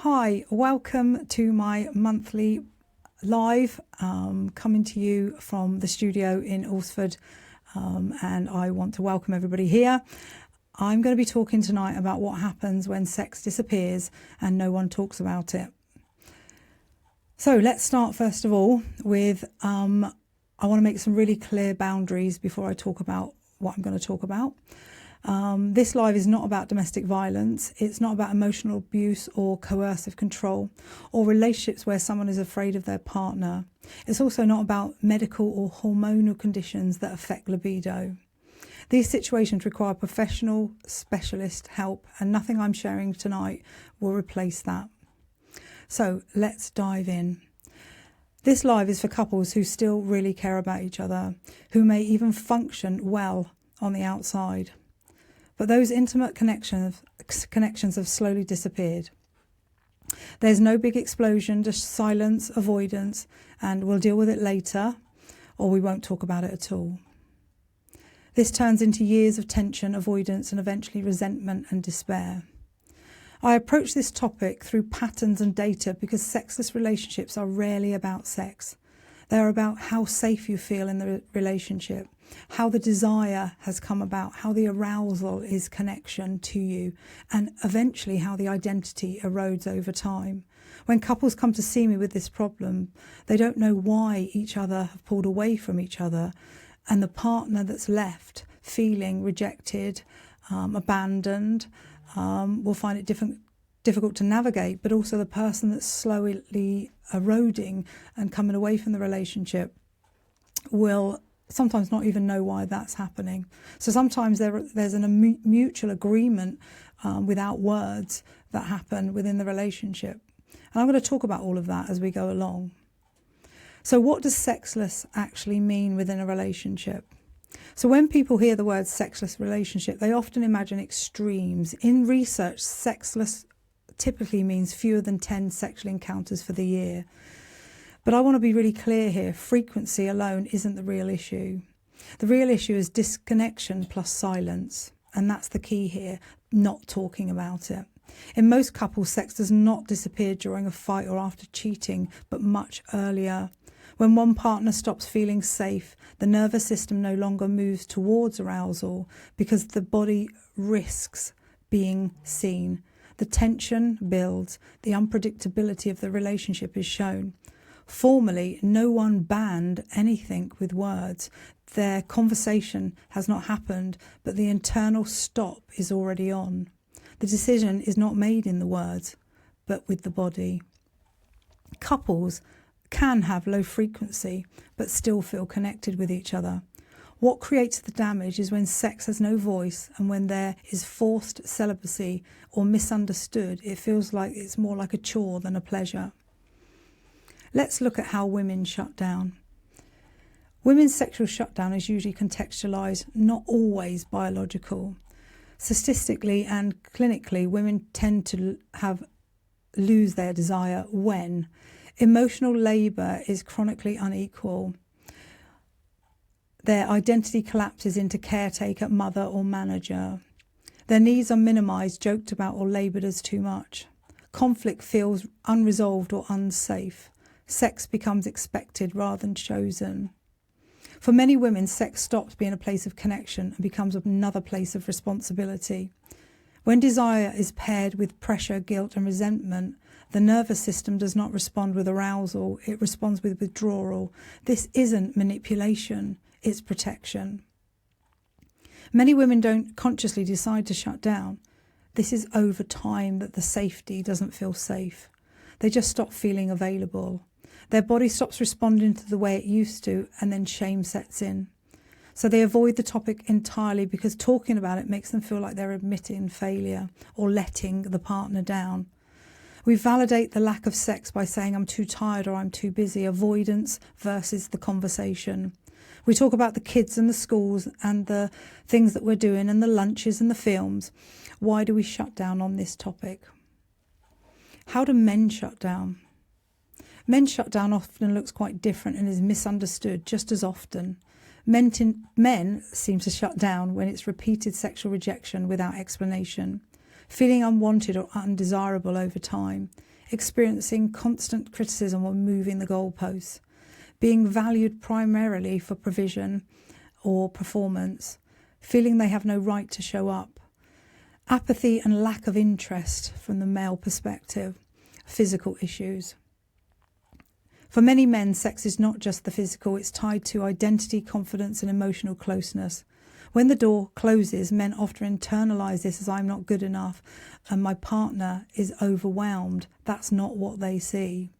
Hi, welcome to my monthly live, coming to you from the studio in Alresford, and I want to welcome everybody here. I'm going to be talking tonight about what happens when sex disappears and no one talks about it. So let's start first of all with, I want to make some really clear boundaries before I talk about what I'm going to talk about. This live is not about domestic violence. It's not about emotional abuse or coercive control or relationships where someone is afraid of their partner. It's also not about medical or hormonal conditions that affect libido. These situations require professional specialist help, and nothing I'm sharing tonight will replace that. So let's dive in. This live is for couples who still really care about each other, who may even function well on the outside. But those intimate connections have slowly disappeared. There's no big explosion, just silence, avoidance, and we'll deal with it later, or we won't talk about it at all. This turns into years of tension, avoidance, and eventually resentment and despair. I approach this topic through patterns and data because sexless relationships are rarely about sex. They're about how safe you feel in the relationship, how the desire has come about, how the arousal is connection to you, and eventually how the identity erodes over time. When couples come to see me with this problem, they don't know why each other have pulled away from each other, and the partner that's left feeling rejected, abandoned, will find it difficult to navigate, but also the person that's slowly eroding and coming away from the relationship will sometimes not even know why that's happening. So sometimes there's a mutual agreement without words that happen within the relationship. And I'm going to talk about all of that as we go along. So what does sexless actually mean within a relationship? So when people hear the word sexless relationship, they often imagine extremes. In research, sexless typically means fewer than 10 sexual encounters for the year. But I want to be really clear here, frequency alone isn't the real issue. The real issue is disconnection plus silence. And that's the key here, not talking about it. In most couples, sex does not disappear during a fight or after cheating, but much earlier. When one partner stops feeling safe, the nervous system no longer moves towards arousal because the body risks being seen. The tension builds, the unpredictability of the relationship is shown. Formally, no one banned anything with words. Their conversation has not happened, but the internal stop is already on. The decision is not made in the words, but with the body. Couples can have low frequency, but still feel connected with each other. What creates the damage is when sex has no voice and when there is forced celibacy or misunderstood. It feels like it's more like a chore than a pleasure. Let's look at how women shut down. Women's sexual shutdown is usually contextualised, not always biological. Statistically and clinically, women tend to lose their desire when emotional labour is chronically unequal. Their identity collapses into caretaker, mother or manager. Their needs are minimised, joked about or laboured as too much. Conflict feels unresolved or unsafe. Sex becomes expected rather than chosen. For many women, sex stops being a place of connection and becomes another place of responsibility. When desire is paired with pressure, guilt and resentment, the nervous system does not respond with arousal, it responds with withdrawal. This isn't manipulation, it's protection. Many women don't consciously decide to shut down. This is over time that the safety doesn't feel safe. They just stop feeling available. Their body stops responding to the way it used to, and then shame sets in. So they avoid the topic entirely because talking about it makes them feel like they're admitting failure or letting the partner down. We validate the lack of sex by saying I'm too tired or I'm too busy, avoidance versus the conversation. We talk about the kids and the schools and the things that we're doing and the lunches and the films. Why do we shut down on this topic? How do men shut down? Men's shutdown often looks quite different and is misunderstood just as often. Men seem to shut down when it's repeated sexual rejection without explanation, feeling unwanted or undesirable over time. experiencing constant criticism or moving the goalposts, being valued primarily for provision or performance, feeling they have no right to show up, apathy and lack of interest from the male perspective, physical issues. For many men, sex is not just the physical, it's tied to identity, confidence and emotional closeness. When the door closes, men often internalise this as I'm not good enough and my partner is overwhelmed. That's not what they see.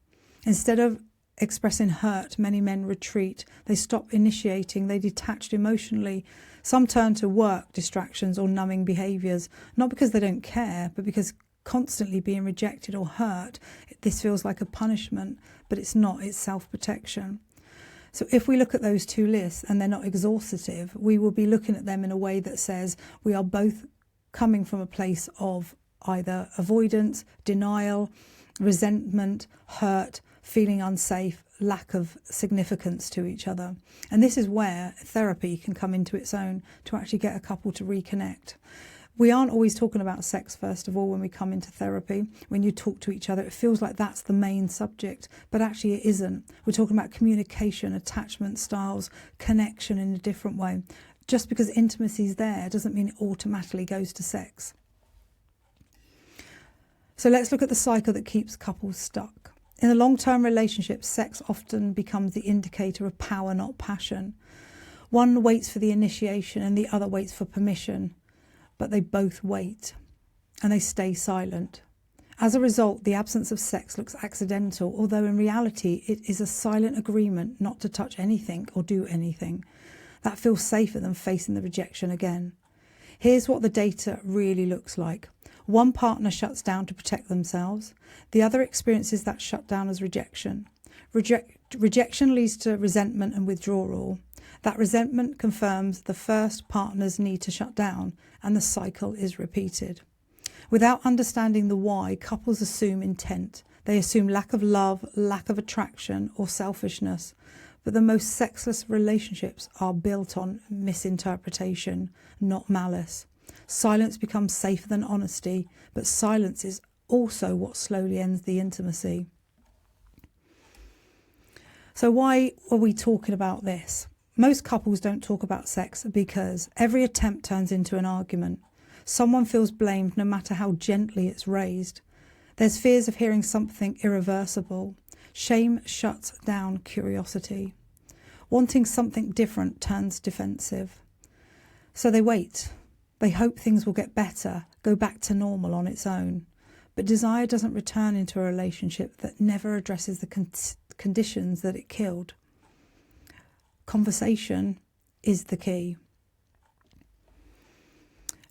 Instead of expressing hurt, many men retreat. They stop initiating, they detach emotionally. Some turn to work, distractions or numbing behaviours, not because they don't care, but because constantly being rejected or hurt, this feels like a punishment, but it's not, it's self-protection. So if we look at those two lists and they're not exhaustive, we will be looking at them in a way that says we are both coming from a place of either avoidance, denial, resentment, hurt, feeling unsafe, lack of significance to each other. And this is where therapy can come into its own to actually get a couple to reconnect. We aren't always talking about sex, first of all, when we come into therapy. When you talk to each other, it feels like that's the main subject, but actually it isn't. We're talking about communication, attachment styles, connection in a different way. Just because intimacy is there doesn't mean it automatically goes to sex. So let's look at the cycle that keeps couples stuck. In a long-term relationship, sex often becomes the indicator of power, not passion. One waits for the initiation and the other waits for permission. But they both wait and they stay silent. As a result, the absence of sex looks accidental, although in reality it is a silent agreement not to touch anything or do anything. That feels safer than facing the rejection again. Here's what the data really looks like. One partner shuts down to protect themselves. The other experiences that shutdown as rejection. Rejection leads to resentment and withdrawal. That resentment confirms the first partner's need to shut down, and the cycle is repeated. Without understanding the why, couples assume intent. They assume lack of love, lack of attraction, or selfishness. But the most sexless relationships are built on misinterpretation, not malice. Silence becomes safer than honesty, but silence is also what slowly ends the intimacy. So why are we talking about this? Most couples don't talk about sex because every attempt turns into an argument. Someone feels blamed no matter how gently it's raised. There's fears of hearing something irreversible. Shame shuts down curiosity. Wanting something different turns defensive. So they wait. They hope things will get better, go back to normal on its own. But desire doesn't return into a relationship that never addresses the conditions that it killed. Conversation is the key.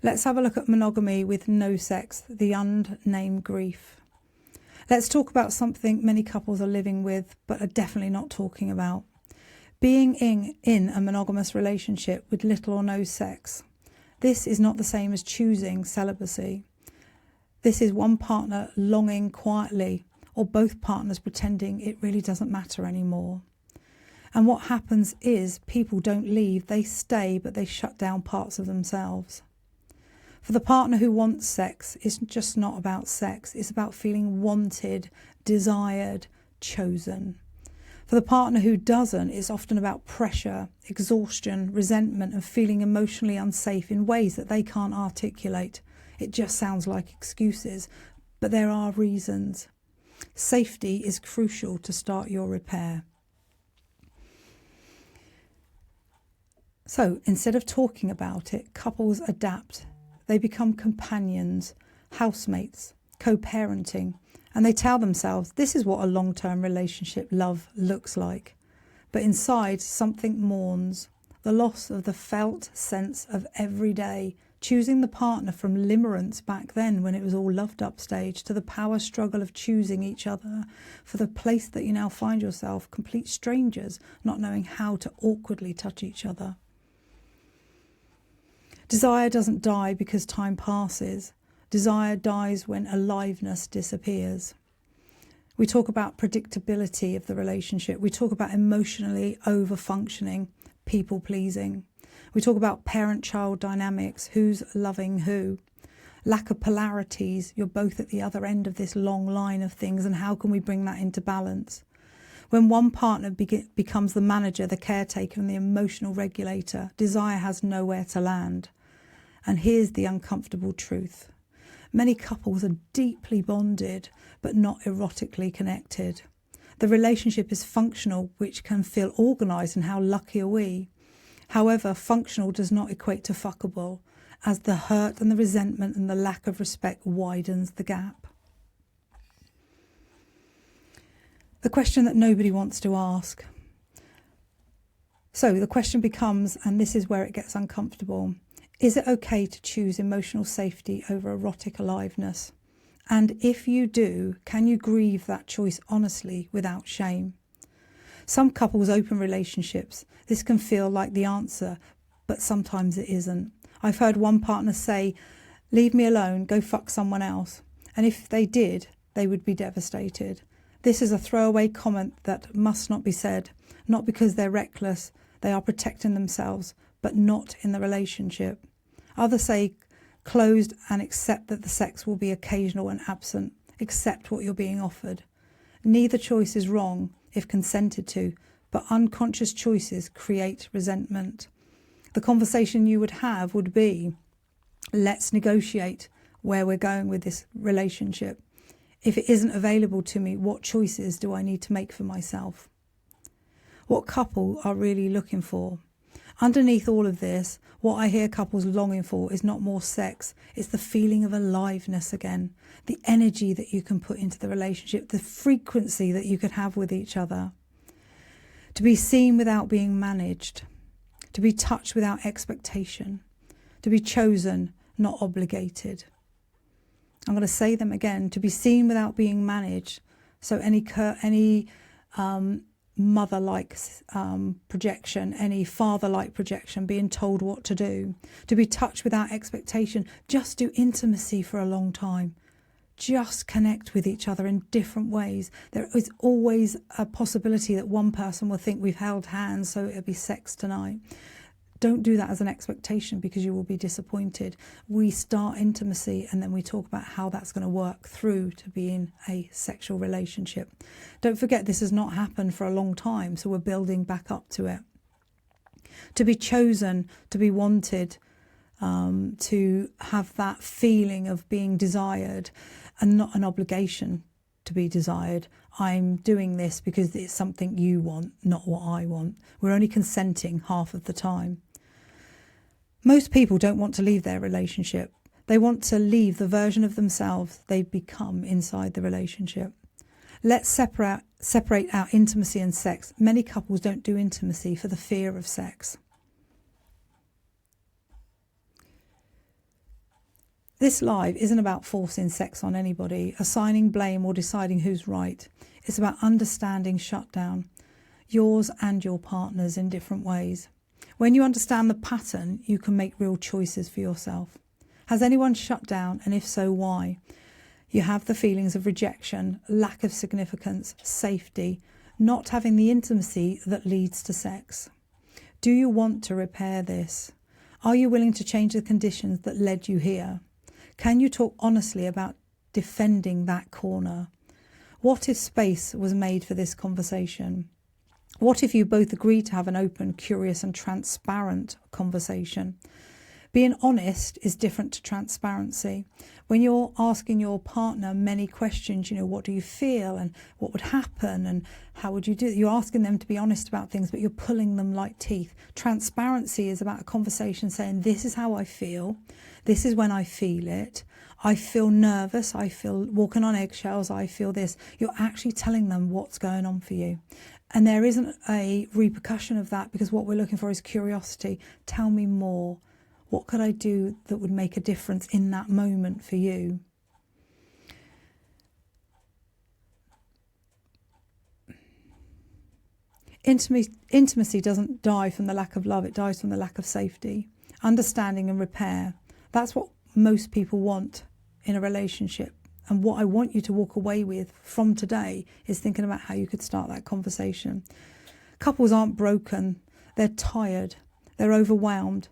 Let's have a look at monogamy with no sex, the unnamed grief. Let's talk about something many couples are living with but are definitely not talking about. Being in a monogamous relationship with little or no sex. This is not the same as choosing celibacy. This is one partner longing quietly, or both partners pretending it really doesn't matter anymore. And what happens is people don't leave, they stay, but they shut down parts of themselves. For the partner who wants sex, it's just not about sex, it's about feeling wanted, desired, chosen. For the partner who doesn't, it's often about pressure, exhaustion, resentment, and feeling emotionally unsafe in ways that they can't articulate. It just sounds like excuses, but there are reasons. Safety is crucial to start your repair. So instead of talking about it, couples adapt. They become companions, housemates, co-parenting, and they tell themselves this is what a long-term relationship love looks like. But inside, something mourns, the loss of the felt sense of every day, choosing the partner from limerence back then when it was all loved up stage to the power struggle of choosing each other for the place that you now find yourself, complete strangers, not knowing how to awkwardly touch each other. Desire doesn't die because time passes. Desire dies when aliveness disappears. We talk about predictability of the relationship. We talk about emotionally over-functioning, people-pleasing. We talk about parent-child dynamics, who's loving who. lack of polarities. You're both at the other end of this long line of things, and how can we bring that into balance? When one partner becomes the manager, the caretaker, and the emotional regulator, desire has nowhere to land. And here's the uncomfortable truth. Many couples are deeply bonded, but not erotically connected. The relationship is functional, which can feel organised, and how lucky are we? However, functional does not equate to fuckable, as the hurt and the resentment and the lack of respect widens the gap. The question that nobody wants to ask. So the question becomes, and this is where it gets uncomfortable, is it okay to choose emotional safety over erotic aliveness? And if you do, can you grieve that choice honestly without shame? Some couples open relationships. This can feel like the answer, but sometimes it isn't. I've heard one partner say, leave me alone, go fuck someone else. And if they did, they would be devastated. This is a throwaway comment that must not be said, not because they're reckless, they are protecting themselves, but not in the relationship. Others say, closed and accept that the sex will be occasional and absent. Accept what you're being offered. Neither choice is wrong if consented to, but unconscious choices create resentment. The conversation you would have would be, let's negotiate where we're going with this relationship. If it isn't available to me, what choices do I need to make for myself? What couple are really looking for? Underneath all of this, what I hear couples longing for is not more sex, it's the feeling of aliveness again, the energy that you can put into the relationship, the frequency that you could have with each other. To be seen without being managed, to be touched without expectation, to be chosen, not obligated. I'm going to say them again, to be seen without being managed. So any mother-like projection, any father-like projection, being told what to do. To be touched without expectation, just do intimacy for a long time. Just connect with each other in different ways. There is always a possibility that one person will think we've held hands, so it'll be sex tonight. Don't do that as an expectation, because you will be disappointed. We start intimacy and then we talk about how that's going to work through to being a sexual relationship. Don't forget, this has not happened for a long time, so we're building back up to it. To be chosen, to be wanted, to have that feeling of being desired and not an obligation to be desired. I'm doing this because it's something you want, not what I want. We're only consenting half of the time. Most people don't want to leave their relationship. They want to leave the version of themselves they've become inside the relationship. Let's separate out intimacy and sex. Many couples don't do intimacy for the fear of sex. This live isn't about forcing sex on anybody, assigning blame or deciding who's right. It's about understanding shutdown, yours and your partner's, in different ways. When you understand the pattern, you can make real choices for yourself. Has anyone shut down, and if so, why? You have the feelings of rejection, lack of significance, safety, not having the intimacy that leads to sex. Do you want to repair this? Are you willing to change the conditions that led you here? Can you talk honestly about defending that corner? What if space was made for this conversation? What if you both agreed to have an open, curious and transparent conversation? Being honest is different to transparency. When you're asking your partner many questions, what do you feel and what would happen and how would you do it? You're asking them to be honest about things, but you're pulling them like teeth. Transparency is about a conversation saying, this is how I feel. This is when I feel it. I feel nervous. I feel walking on eggshells. I feel this. You're actually telling them what's going on for you. And there isn't a repercussion of that, because what we're looking for is curiosity. Tell me more. What could I do that would make a difference in that moment for you? Intimacy doesn't die from the lack of love. It dies from the lack of safety. Understanding and repair. That's what most people want in a relationship. And what I want you to walk away with from today is thinking about how you could start that conversation. Couples aren't broken. They're tired. They're overwhelmed.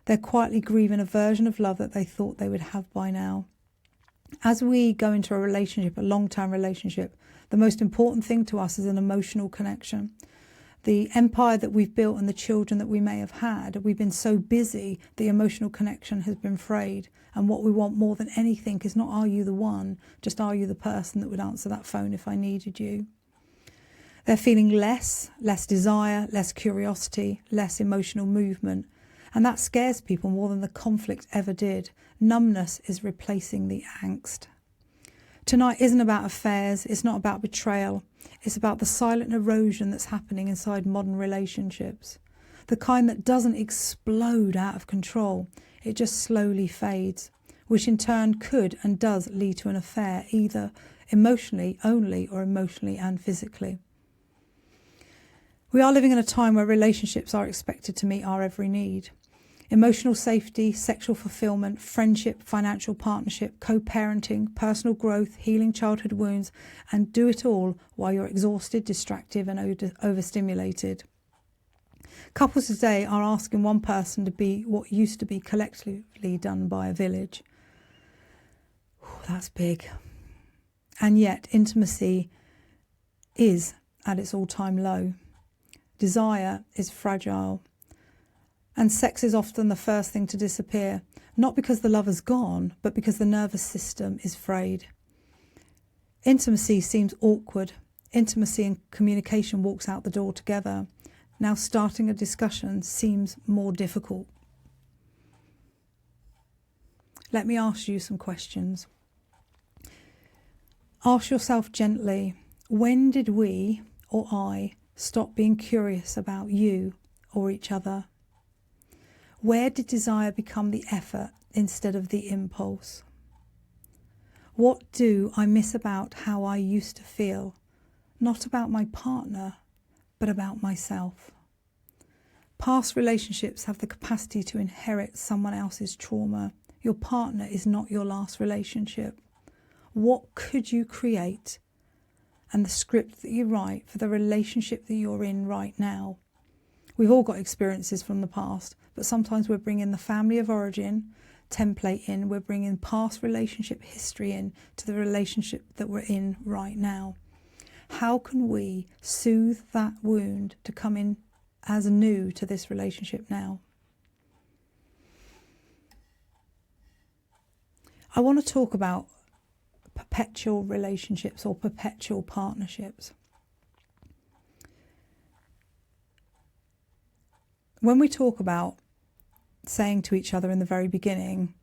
They're quietly grieving a version of love that they thought they would have by now. As we go into a relationship, a long-term relationship, the most important thing to us is an emotional connection. The empire that we've built and the children that we may have had, we've been so busy, the emotional connection has been frayed. And what we want more than anything is not, are you the one, just are you the person that would answer that phone if I needed you? They're feeling less desire, less curiosity, less emotional movement. And that scares people more than the conflict ever did. Numbness is replacing the angst. Tonight isn't about affairs, it's not about betrayal. It's about the silent erosion that's happening inside modern relationships. The kind that doesn't explode out of control, it just slowly fades, which in turn could and does lead to an affair, either emotionally only or emotionally and physically. We are living in a time where relationships are expected to meet our every need. Emotional safety, sexual fulfillment, friendship, financial partnership, co-parenting, personal growth, healing childhood wounds, and do it all while you're exhausted, distracted and overstimulated. Couples today are asking one person to be what used to be collectively done by a village. That's big. And yet intimacy is at its all-time low. Desire is fragile. And sex is often the first thing to disappear, not because the love is gone, but because the nervous system is frayed. Intimacy seems awkward. Intimacy and communication walks out the door together. Now starting a discussion seems more difficult. Let me ask you some questions. Ask yourself gently, when did we, or I, stop being curious about you or each other? Where did desire become the effort instead of the impulse? What do I miss about how I used to feel? Not about my partner, but about myself. Past relationships have the capacity to inherit someone else's trauma. Your partner is not your last relationship. What could you create and the script that you write for the relationship that you're in right now? We've all got experiences from the past, but sometimes we're bringing the family of origin template in, we're bringing past relationship history in to the relationship that we're in right now. How can we soothe that wound to come in as new to this relationship now? I want to talk about perpetual relationships or perpetual partnerships. When we talk about saying to each other in the very beginning,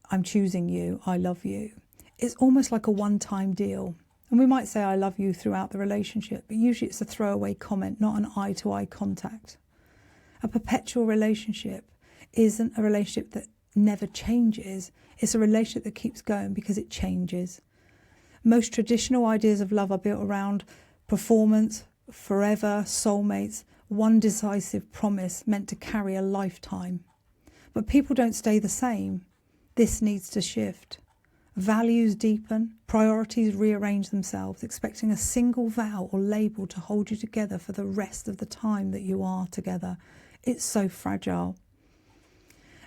I'm choosing you, I love you, it's almost like a one-time deal. And we might say I love you throughout the relationship, but usually it's a throwaway comment, not an eye-to-eye contact. A perpetual relationship isn't a relationship that never changes. It's a relationship that keeps going because it changes. Most traditional ideas of love are built around performance, forever, soulmates, one decisive promise meant to carry a lifetime. But people don't stay the same. This needs to shift. Values deepen, priorities rearrange themselves, expecting a single vow or label to hold you together for the rest of the time that you are together. It's so fragile.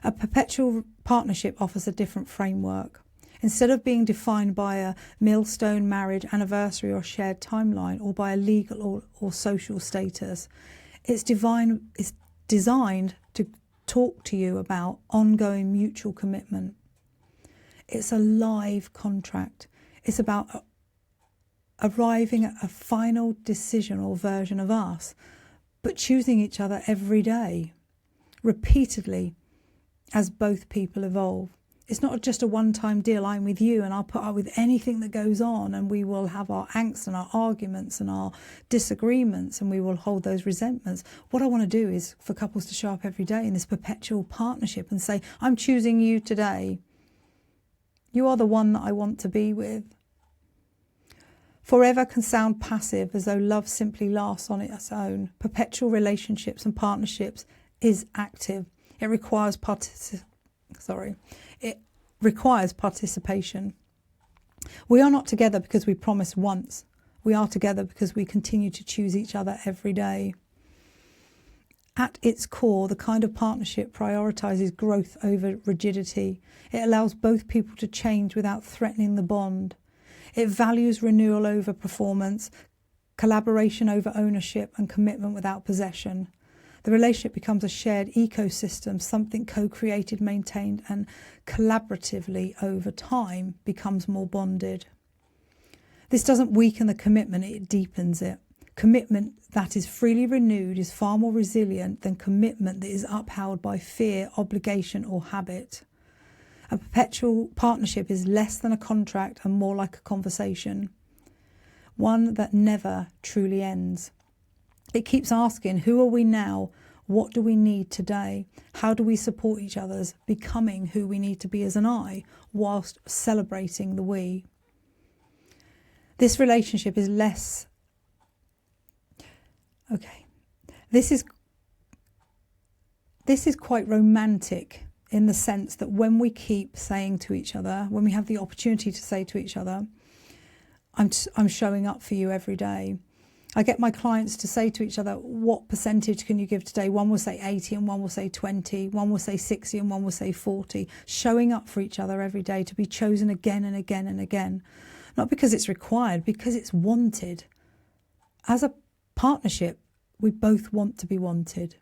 A perpetual partnership offers a different framework. Instead of being defined by a millstone marriage anniversary or shared timeline or by a legal or social status, it's designed to talk to you about ongoing mutual commitment. It's a live contract. It's about arriving at a final decision or version of us, but choosing each other every day, repeatedly, as both people evolve. It's not just a one-time deal, I'm with you and I'll put up with anything that goes on, and we will have our angst and our arguments and our disagreements, and we will hold those resentments. What I want to do is for couples to show up every day in this perpetual partnership and say, I'm choosing you today. You are the one that I want to be with. Forever can sound passive, as though love simply lasts on its own. Perpetual relationships and partnerships is active. It requires participation. We are not together because we promised once. We are together because we continue to choose each other every day. At its core, the kind of partnership prioritises growth over rigidity. It allows both people to change without threatening the bond. It values renewal over performance, collaboration over ownership, and commitment without possession. The relationship becomes a shared ecosystem, something co-created, maintained, and collaboratively over time becomes more bonded. This doesn't weaken the commitment, it deepens it. Commitment that is freely renewed is far more resilient than commitment that is upheld by fear, obligation, or habit. A perpetual partnership is less than a contract and more like a conversation, one that never truly ends. It keeps asking, who are we now? What do we need today? How do we support each other's becoming who we need to be as an I, whilst celebrating the we? This relationship is less... Okay, this is quite romantic in the sense that when we keep saying to each other, when we have the opportunity to say to each other, I'm showing up for you every day. I get my clients to say to each other, what percentage can you give today? One will say 80 and one will say 20, one will say 60 and one will say 40. Showing up for each other every day to be chosen again and again and again. Not because it's required, because it's wanted. As a partnership, we both want to be wanted.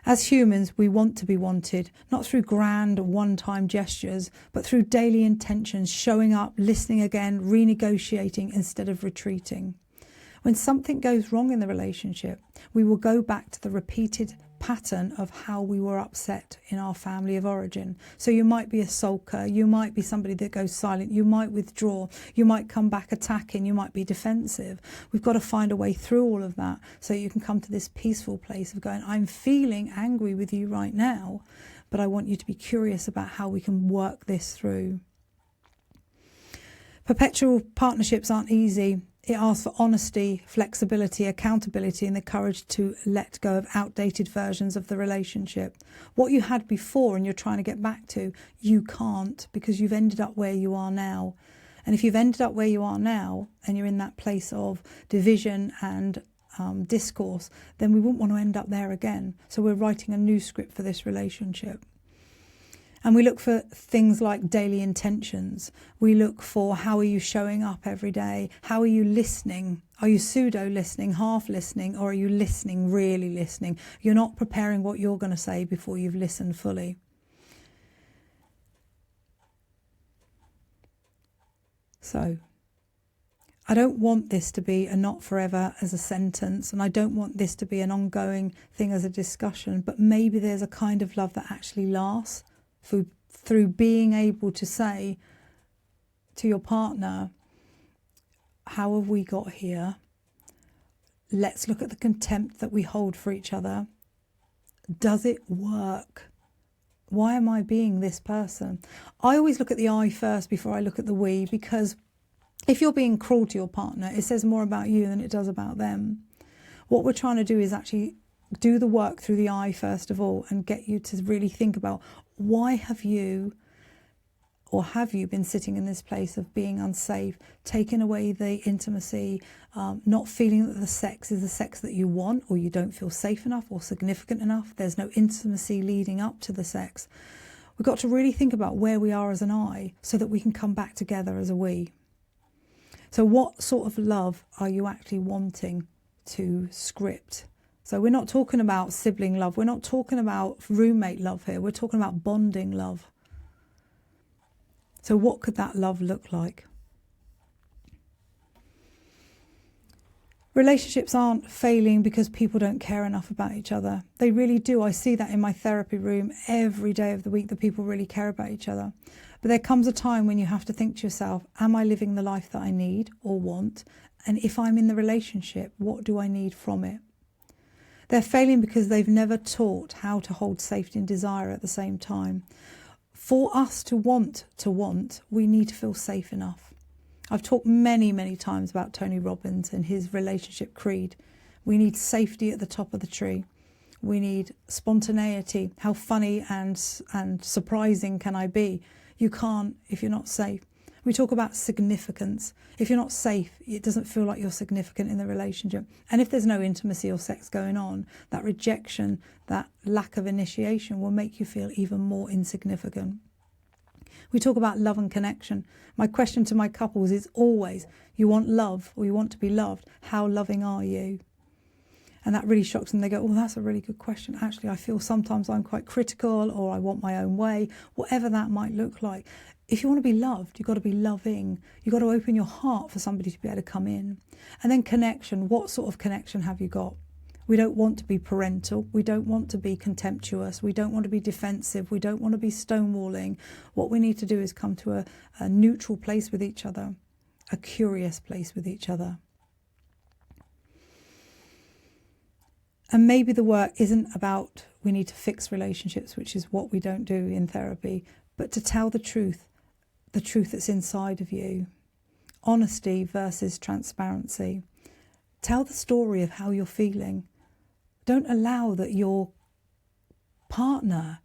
As humans, we want to be wanted, not through grand one-time gestures, but through daily intentions, showing up, listening again, renegotiating instead of retreating. When something goes wrong in the relationship, we will go back to the repeated pattern of how we were upset in our family of origin. So you might be a sulker, you might be somebody that goes silent, you might withdraw, you might come back attacking, you might be defensive. We've got to find a way through all of that so you can come to this peaceful place of going, I'm feeling angry with you right now, but I want you to be curious about how we can work this through. Perpetual partnerships aren't easy. It asks for honesty, flexibility, accountability, and the courage to let go of outdated versions of the relationship. What you had before and you're trying to get back to, you can't, because you've ended up where you are now. And if you've ended up where you are now and you're in that place of division and discourse, then we wouldn't want to end up there again. So we're writing a new script for this relationship. And we look for things like daily intentions. We look for, how are you showing up every day? How are you listening? Are you pseudo-listening, half listening, or are you listening, really listening? You're not preparing what you're going to say before you've listened fully. So, I don't want this to be a not forever as a sentence, and I don't want this to be an ongoing thing as a discussion, but maybe there's a kind of love that actually lasts. Through being able to say to your partner, how have we got here? Let's look at the contempt that we hold for each other. Does it work? Why am I being this person? I always look at the I first before I look at the we, because if you're being cruel to your partner, it says more about you than it does about them. What we're trying to do is actually do the work through the I first of all and get you to really think about, why have you been sitting in this place of being unsafe, taking away the intimacy, not feeling that the sex is the sex that you want, or you don't feel safe enough or significant enough. There's no intimacy leading up to the sex. We've got to really think about where we are as an I so that we can come back together as a we. So what sort of love are you actually wanting to script? So we're not talking about sibling love. We're not talking about roommate love here. We're talking about bonding love. So what could that love look like? Relationships aren't failing because people don't care enough about each other. They really do. I see that in my therapy room every day of the week, that people really care about each other. But there comes a time when you have to think to yourself, am I living the life that I need or want? And if I'm in the relationship, what do I need from it? They're failing because they've never taught how to hold safety and desire at the same time. For us to want, we need to feel safe enough. I've talked many, many times about Tony Robbins and his relationship creed. We need safety at the top of the tree. We need spontaneity. How funny and surprising can I be? You can't if you're not safe. We talk about significance. If you're not safe, it doesn't feel like you're significant in the relationship. And if there's no intimacy or sex going on, that rejection, that lack of initiation will make you feel even more insignificant. We talk about love and connection. My question to my couples is always, you want love or you want to be loved. How loving are you? And that really shocks them. They go, oh, that's a really good question. Actually, I feel sometimes I'm quite critical, or I want my own way, whatever that might look like. If you want to be loved, you've got to be loving. You've got to open your heart for somebody to be able to come in. And then connection. What sort of connection have you got? We don't want to be parental. We don't want to be contemptuous. We don't want to be defensive. We don't want to be stonewalling. What we need to do is come to a neutral place with each other, a curious place with each other. And maybe the work isn't about we need to fix relationships, which is what we don't do in therapy, but to tell the truth that's inside of you. Honesty versus transparency. Tell the story of how you're feeling. Don't allow that your partner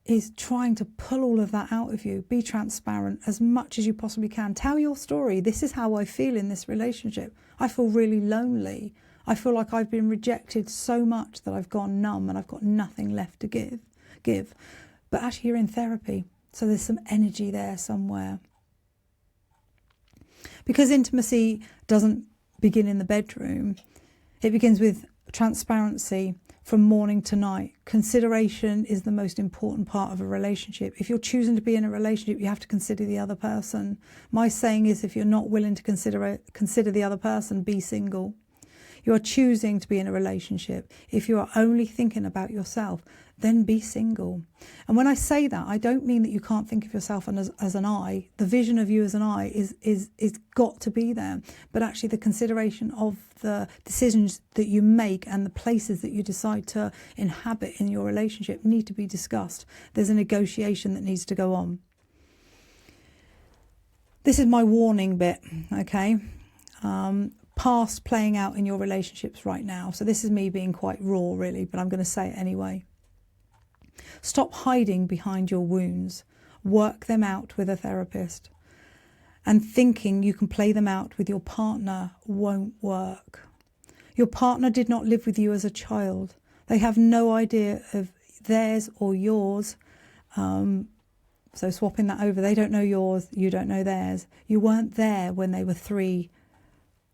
is trying to pull all of that out of you. Be transparent as much as you possibly can. Tell your story. This is how I feel in this relationship. I feel really lonely. I feel like I've been rejected so much that I've gone numb and I've got nothing left to give. But actually you're in therapy, so there's some energy there somewhere. Because intimacy doesn't begin in the bedroom, it begins with transparency from morning to night. Consideration is the most important part of a relationship. If you're choosing to be in a relationship, you have to consider the other person. My saying is, if you're not willing to consider the other person, be single. You are choosing to be in a relationship. If you are only thinking about yourself, then be single. And when I say that, I don't mean that you can't think of yourself as an I. The vision of you as an I is got to be there. But actually the consideration of the decisions that you make and the places that you decide to inhabit in your relationship need to be discussed. There's a negotiation that needs to go on. This is my warning bit, okay? Past playing out in your relationships right now. So this is me being quite raw, really, but I'm going to say it anyway. Stop hiding behind your wounds. Work them out with a therapist. And thinking you can play them out with your partner won't work. Your partner did not live with you as a child. They have no idea of theirs or yours. So swapping that over, they don't know yours, you don't know theirs. You weren't there when they were 3,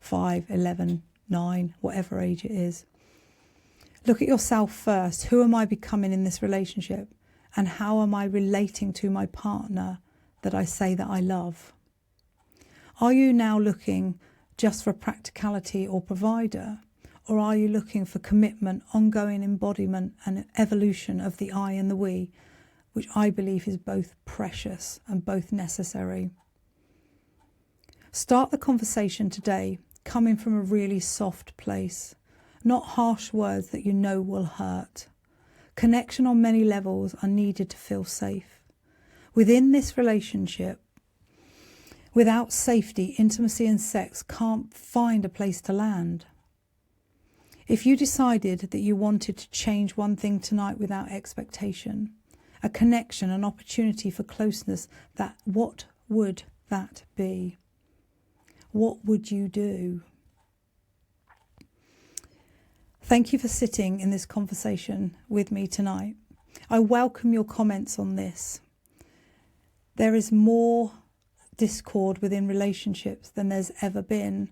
5, 11, 9, whatever age it is. Look at yourself first. Who am I becoming in this relationship? And how am I relating to my partner that I say that I love? Are you now looking just for practicality or provider? Or are you looking for commitment, ongoing embodiment and evolution of the I and the we, which I believe is both precious and both necessary? Start the conversation today coming from a really soft place, not harsh words that you know will hurt. Connection on many levels are needed to feel safe. Within this relationship, without safety, intimacy and sex can't find a place to land. If you decided that you wanted to change one thing tonight without expectation, a connection, an opportunity for closeness, what would that be? What would you do? Thank you for sitting in this conversation with me tonight. I welcome your comments on this. There is more discord within relationships than there's ever been.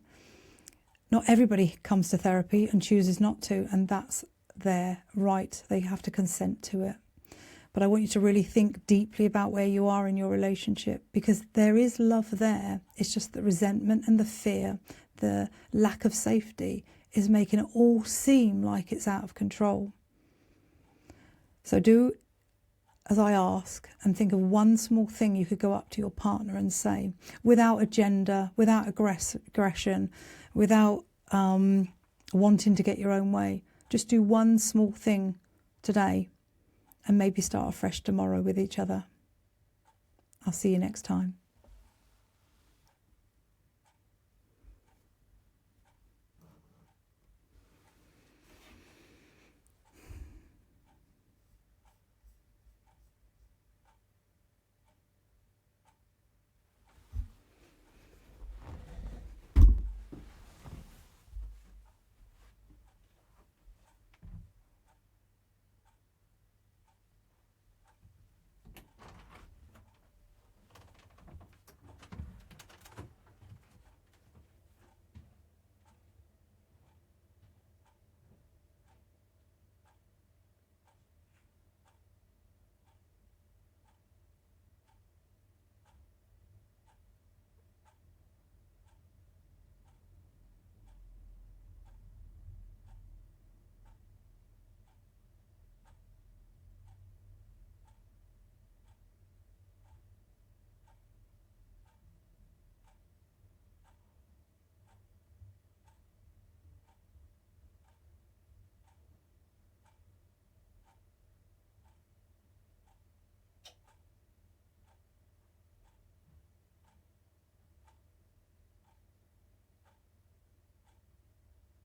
Not everybody comes to therapy and chooses not to, and that's their right. They have to consent to it. But I want you to really think deeply about where you are in your relationship, because there is love there. It's just the resentment and the fear, the lack of safety is making it all seem like it's out of control. So do as I ask and think of one small thing you could go up to your partner and say, without agenda, without aggression, without wanting to get your own way. Just do one small thing today and maybe start afresh tomorrow with each other. I'll see you next time.